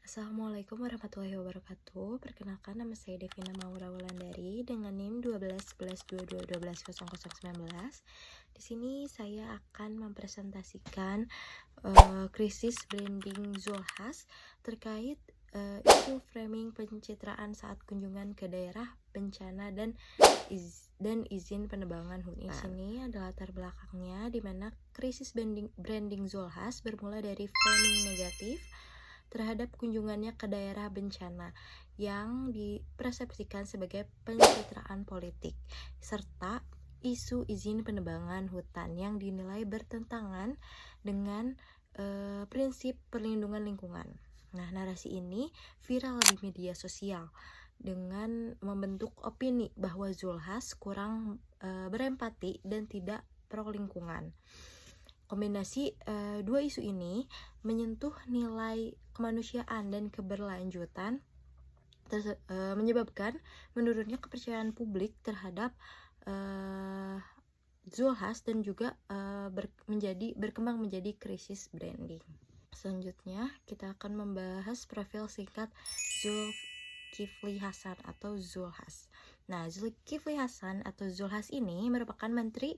Assalamualaikum warahmatullahi wabarakatuh. Perkenalkan, nama saya Devina Maura Wulandari dengan NIM 12 11 22 12 0019. Di sini saya akan mempresentasikan krisis branding Zulhas terkait isu framing pencitraan saat kunjungan ke daerah bencana dan izin penebangan hutan. Di sini ada latar belakangnya, di mana krisis branding Zulhas bermula dari framing negatif terhadap kunjungannya ke daerah bencana yang dipersepsikan sebagai pencitraan politik, serta isu izin penebangan hutan yang dinilai bertentangan dengan prinsip perlindungan lingkungan. Nah, narasi ini viral di media sosial dengan membentuk opini bahwa Zulhas kurang berempati dan tidak pro lingkungan. Kombinasi dua isu ini menyentuh nilai kemanusiaan dan keberlanjutan, menyebabkan menurunnya kepercayaan publik terhadap Zulhas dan juga berkembang menjadi krisis branding. Selanjutnya kita akan membahas profil singkat Zulkifli Hasan atau Zulhas. Nah, Zulkifli Hasan atau Zulhas ini merupakan Menteri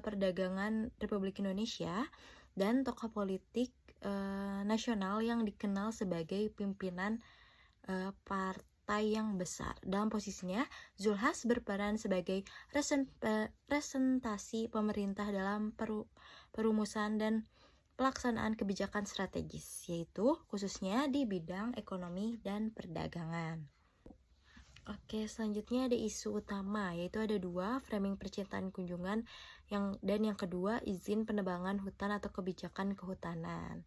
Perdagangan Republik Indonesia dan tokoh politik nasional yang dikenal sebagai pimpinan partai yang besar. Dalam posisinya, Zulhas berperan sebagai representasi pemerintah dalam perumusan dan pelaksanaan kebijakan strategis, yaitu khususnya di bidang ekonomi dan perdagangan. Oke, selanjutnya ada isu utama, yaitu ada dua, framing percintaan kunjungan dan yang kedua, izin penebangan hutan atau kebijakan kehutanan.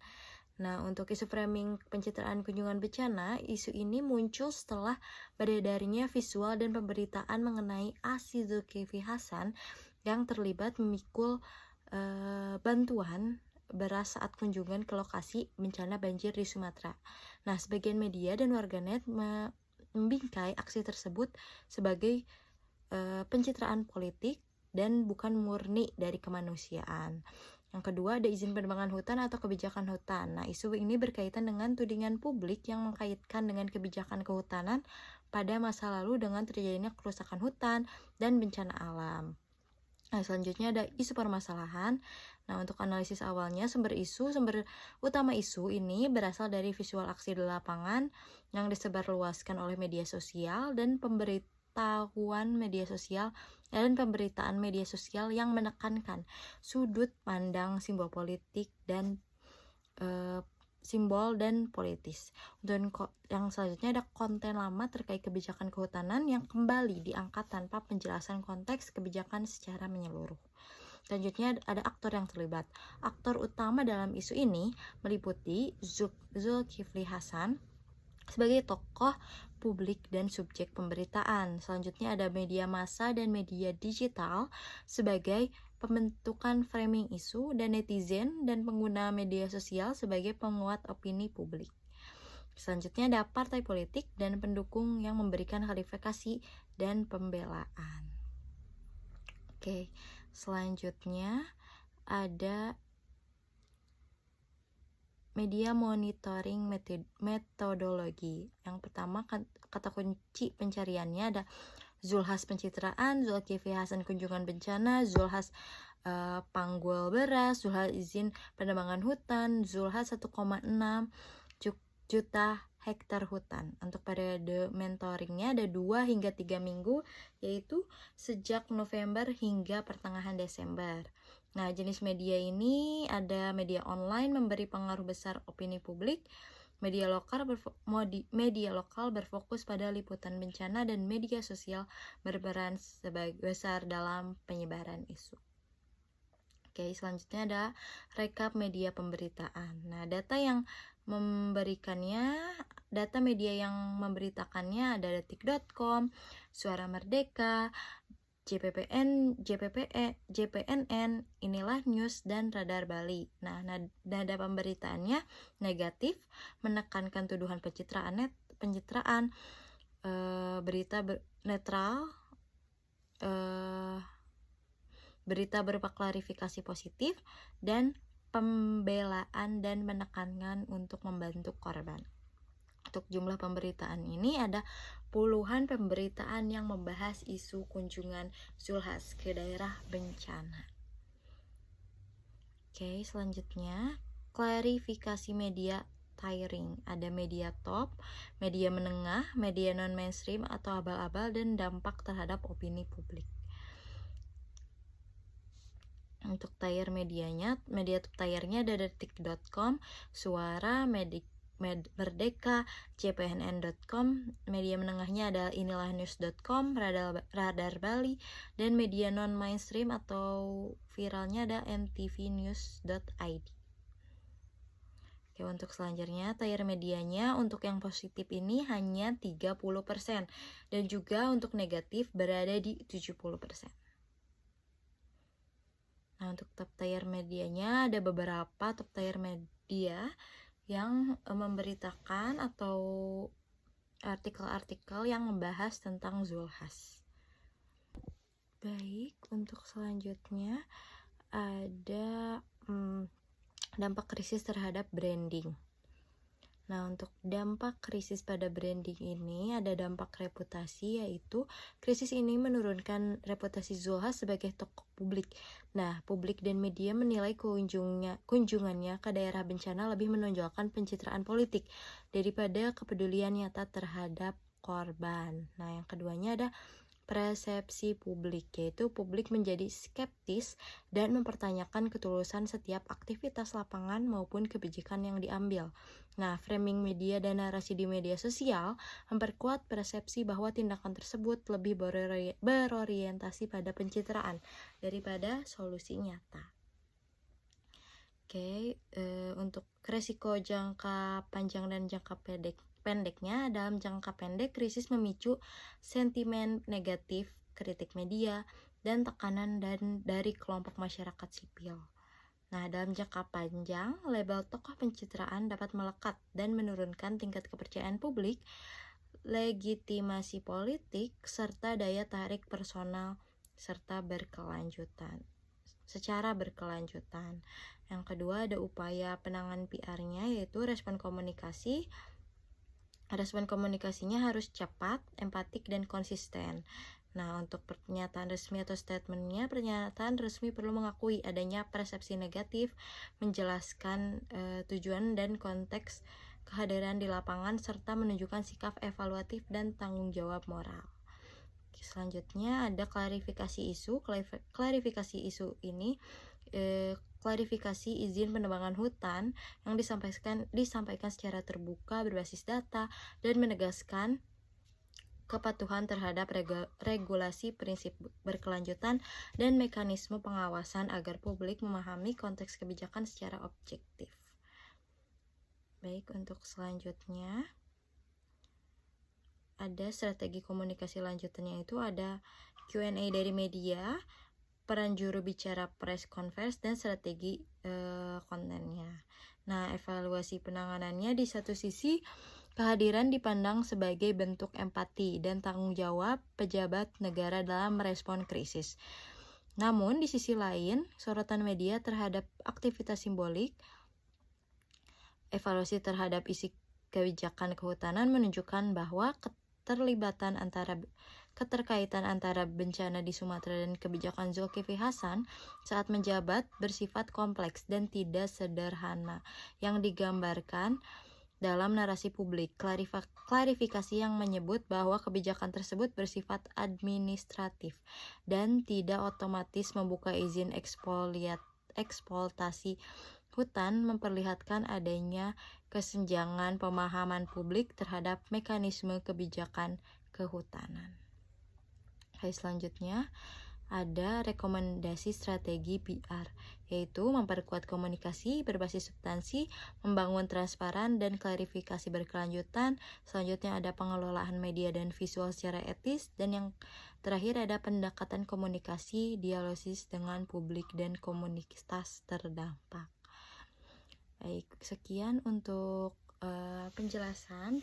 Nah, untuk isu framing pencitraan kunjungan bencana, isu ini muncul setelah beredarnya visual dan pemberitaan mengenai aksi Zulkifli Hasan yang terlibat memikul bantuan beras saat kunjungan ke lokasi bencana banjir di Sumatera. Nah, sebagian media dan warganet membingkai aksi tersebut sebagai pencitraan politik dan bukan murni dari kemanusiaan. Yang kedua, ada izin penebangan hutan atau kebijakan hutan. Nah, isu ini berkaitan dengan tudingan publik yang mengkaitkan dengan kebijakan kehutanan pada masa lalu dengan terjadinya kerusakan hutan dan bencana alam. Nah, selanjutnya ada isu permasalahan. Nah, untuk analisis awalnya, sumber utama isu ini berasal dari visual aksi di lapangan yang disebarluaskan oleh media sosial dan pemberitaan media sosial yang menekankan sudut pandang simbol politik dan simbol dan politis. Dan yang selanjutnya ada konten lama terkait kebijakan kehutanan yang kembali diangkat tanpa penjelasan konteks kebijakan secara menyeluruh. Selanjutnya ada aktor yang terlibat. Aktor utama dalam isu ini meliputi Zulkifli Hasan sebagai tokoh publik dan subjek pemberitaan. Selanjutnya ada media massa dan media digital sebagai pembentukan framing isu, dan netizen dan pengguna media sosial sebagai penguat opini publik. Selanjutnya ada partai politik dan pendukung yang memberikan klarifikasi dan pembelaan. Oke, selanjutnya ada media monitoring metodologi. Yang pertama, kata kunci pencariannya ada Zulhas pencitraan, Zulkifli Hasan kunjungan bencana, Zulhas panggul beras, Zulhas izin penebangan hutan, Zulhas 1,6 juta hektar hutan. Untuk periode mentoringnya ada 2 hingga 3 minggu, yaitu sejak November hingga pertengahan Desember. Nah, jenis media ini ada media online memberi pengaruh besar opini publik, media lokal berfokus pada liputan bencana, dan media sosial berperan besar dalam penyebaran isu. Oke, selanjutnya ada rekap media pemberitaan. Nah, data media yang memberitakannya ada detik.com, Suara Merdeka, JPNN, Inilah News, dan Radar Bali. Nah, nada pemberitaannya negatif, menekankan tuduhan pencitraan, berita netral, berita berupa klarifikasi positif, dan pembelaan dan menekankan untuk membantu korban. untuk jumlah pemberitaan ini ada puluhan pemberitaan yang membahas isu kunjungan Zulhas ke daerah bencana. Oke, selanjutnya klarifikasi media tiring. Ada media top, media menengah, media non-mainstream atau abal-abal, dan dampak terhadap opini publik. Untuk tier medianya, media top tiernya ada detik.com, Suara, Merdeka, cpnn.com. Media menengahnya ada inilahnews.com, Radar Bali, dan media non-mainstream atau viralnya ada mtvnews.id. Oke, untuk selanjutnya tier medianya untuk yang positif ini hanya 30% dan juga untuk negatif berada di 70%. Nah, untuk top tier medianya ada beberapa top tier media yang memberitakan atau artikel-artikel yang membahas tentang Zulhas. Baik, untuk selanjutnya ada dampak krisis terhadap branding. Nah, untuk dampak krisis pada branding ini ada dampak reputasi, yaitu krisis ini menurunkan reputasi Zulhas sebagai tokoh publik. Nah, publik dan media menilai kunjungannya ke daerah bencana lebih menonjolkan pencitraan politik daripada kepedulian nyata terhadap korban. Nah, yang keduanya ada persepsi publik, yaitu publik menjadi skeptis dan mempertanyakan ketulusan setiap aktivitas lapangan maupun kebijakan yang diambil. Nah, framing media dan narasi di media sosial memperkuat persepsi bahwa tindakan tersebut lebih berorientasi pada pencitraan daripada solusi nyata. Oke, untuk resiko jangka panjang dan jangka pendeknya, dalam jangka pendek krisis memicu sentimen negatif, kritik media, dan tekanan dari kelompok masyarakat sipil. Nah, dalam jangka panjang, label tokoh pencitraan dapat melekat dan menurunkan tingkat kepercayaan publik, legitimasi politik, serta daya tarik personal serta secara berkelanjutan. Yang kedua ada upaya penanganan PR-nya, yaitu respon komunikasi. Respon komunikasinya harus cepat, empatik, dan konsisten. Nah, untuk pernyataan resmi atau statementnya, pernyataan resmi perlu mengakui adanya persepsi negatif, menjelaskan tujuan dan konteks kehadiran di lapangan, serta menunjukkan sikap evaluatif dan tanggung jawab moral. Selanjutnya ada klarifikasi isu. Klarifikasi isu ini klarifikasi izin penebangan hutan yang disampaikan secara terbuka berbasis data dan menegaskan kepatuhan terhadap regulasi prinsip berkelanjutan dan mekanisme pengawasan agar publik memahami konteks kebijakan secara objektif. Baik, untuk selanjutnya ada strategi komunikasi lanjutannya, itu ada Q&A dari media, peran juru bicara press conference, dan strategi kontennya. Nah, evaluasi penanganannya, di satu sisi kehadiran dipandang sebagai bentuk empati dan tanggung jawab pejabat negara dalam merespon krisis. Namun, di sisi lain, sorotan media terhadap aktivitas simbolik, evaluasi terhadap isi kebijakan kehutanan menunjukkan bahwa keterkaitan antara bencana di Sumatera dan kebijakan Zulkifli Hasan saat menjabat bersifat kompleks dan tidak sederhana yang digambarkan dalam narasi publik. Klarifikasi yang menyebut bahwa kebijakan tersebut bersifat administratif dan tidak otomatis membuka izin eksploitasi hutan memperlihatkan adanya kesenjangan pemahaman publik terhadap mekanisme kebijakan kehutanan. Oke, selanjutnya ada rekomendasi strategi PR, yaitu memperkuat komunikasi berbasis substansi, membangun transparan dan klarifikasi berkelanjutan. Selanjutnya ada pengelolaan media dan visual secara etis, dan yang terakhir ada pendekatan komunikasi dialogis dengan publik dan komunitas terdampak. Baik, sekian untuk penjelasan